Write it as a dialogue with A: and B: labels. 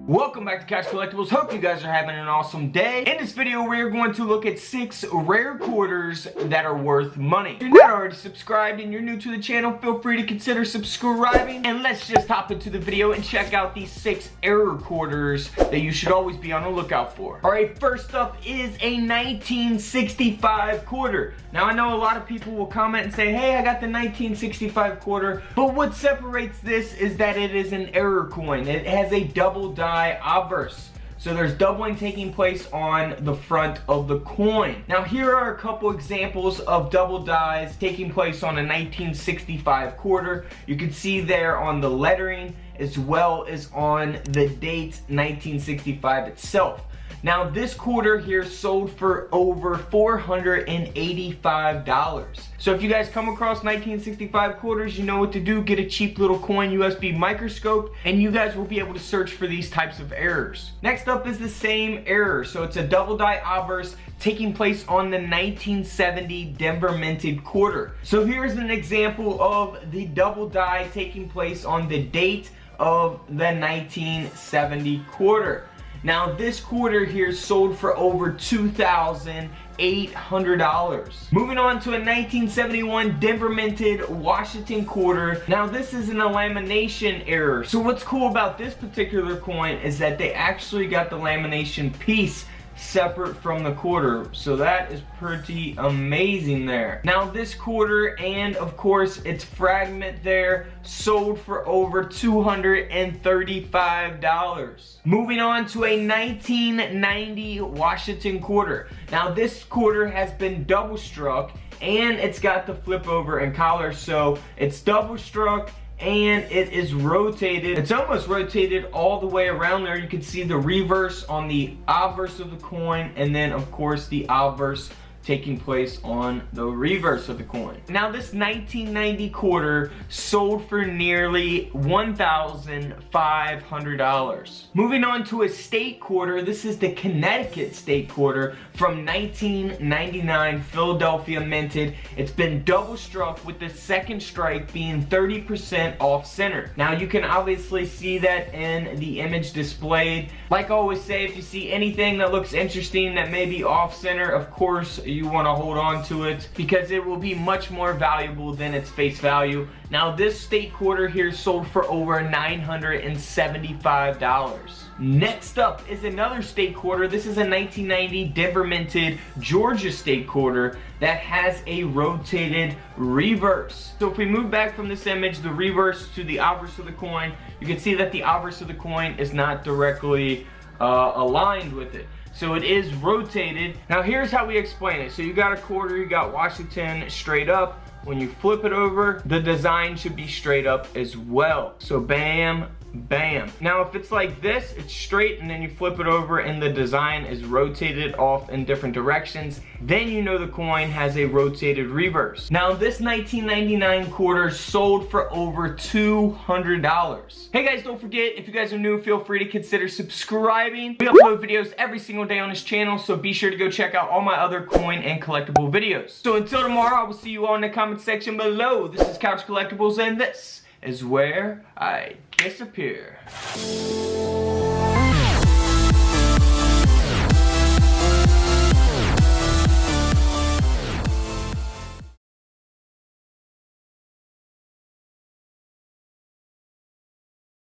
A: Welcome back to Couch Collectibles. Hope you guys are having an awesome day. In this video, we're going to look at 6 rare quarters that are worth money. If you're not already subscribed and you're new to the channel, feel free to consider subscribing. And let's just hop into the video and check out these 6 error quarters that you should always be on the lookout for. Alright, first up is a 1965 quarter. Now, I know a lot of people will comment and say, hey, I got the 1965 quarter. But what separates this is that it is an error coin. It has a double die obverse. So there's doubling taking place on the front of the coin. Now here are a couple examples of double dies taking place on a 1965 quarter. You can see there on the lettering as well as on the date 1965 itself. Now this quarter here sold for over $485. So if you guys come across 1965 quarters, you know what to do. Get a cheap little coin USB microscope and you guys will be able to search for these types of errors. Next up is the same error. So it's a double die obverse taking place on the 1970 Denver minted quarter. So here's an example of the double die taking place on the date of the 1970 quarter. Now this quarter here sold for over $2,800. Moving on to a 1971 Denver minted Washington quarter. Now this is an lamination error. So what's cool about this particular coin is that they actually got the lamination piece separate from the quarter, so that is pretty amazing there. Now this quarter and of course its fragment there sold for over $235. Moving on to a 1990 Washington quarter. Now this quarter has been double struck and it's got the flip over and collar, so it's double struck and it is rotated. It's almost rotated all the way around there. You can see the reverse on the obverse of the coin, and then of course the obverse taking place on the reverse of the coin. Now this 1990 quarter sold for nearly $1,500. Moving on to a state quarter. This is the Connecticut state quarter from 1999, Philadelphia minted. It's been double struck with the second strike being 30% off center. Now you can obviously see that in the image displayed. Like I always say, if you see anything that looks interesting that may be off center, of course you want to hold on to it because it will be much more valuable than its face value. Now this state quarter here sold for over $975. Next up is another state quarter. This is a 1990 Denver minted Georgia state quarter that has a rotated reverse. So if we move back from this image, the reverse to the obverse of the coin, you can see that the obverse of the coin is not directly aligned with it. So it is rotated. Now here's how we explain it. So you got a quarter, you got Washington straight up. When you flip it over, the design should be straight up as well. So bam, bam. Now if it's like this, it's straight, and then you flip it over and the design is rotated off in different directions, then you know the coin has a rotated reverse. Now this 1999 quarter sold for over $200. Hey guys, don't forget, if you guys are new, feel free to consider subscribing. We upload videos every single day on this channel, so be sure to go check out all my other coin and collectible videos. So until tomorrow, I will see you all in the comment section below. This is Couch Collectibles, and this is where I disappear.